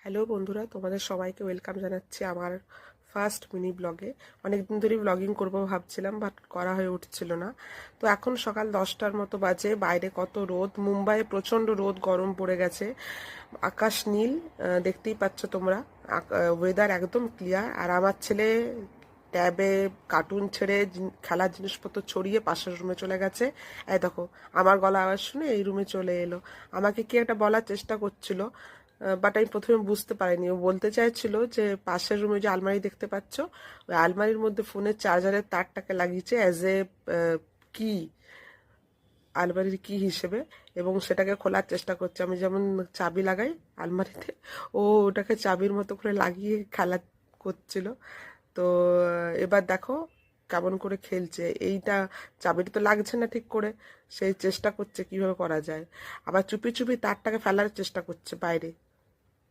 Hello বন্ধুরা, তোমাদের সবাইকে ওয়েলকাম জানাচ্ছি আমার ফার্স্ট মিনি ব্লগে। অনেকদিন ধরেই ব্লগিং করবো ভাবছিলাম, বাট করা হয়ে উঠছিল না। তো এখন সকাল 10টার মতো বাজে। বাইরে কত রোদ, মুম্বাইয়ে প্রচণ্ড রোদ, গরম পড়ে গেছে। আকাশ নীল, দেখতেই পাচ্ছ তোমরা। ওয়েদার একদম ক্লিয়ার। আর আমার ছেলে ট্যাবে কার্টুন ছেড়ে খেলার জিনিসপত্র ছড়িয়ে পাশের রুমে চলে গেছে। এই দেখো, আমার গলা আওয়াজ শুনে এই রুমে চলে এলো। আমাকে কি একটা বলার চেষ্টা করছিল, বাট আমি প্রথমে বুঝতে পারিনি। ও বলতে চাইছিল যে পাশের রুমে যে আলমারি দেখতে পাচ্ছ, ওই আলমারির মধ্যে ফোনের চার্জারের তারটাকে লাগিয়েছে অ্যাজ এ কি, আলমারির কি হিসেবে, এবং সেটাকে খোলার চেষ্টা করছে। আমি যেমন চাবি লাগাই আলমারিতে, ও ওটাকে চাবির মতো করে লাগিয়ে খেলা করছিল। তো এবার দেখো কেমন করে খেলছে। এইটা চাবিটা তো লাগছে না ঠিক করে, সেই চেষ্টা করছে কিভাবে করা যায়। আবার চুপি চুপি তারটাকে ফেলার চেষ্টা করছে বাইরে।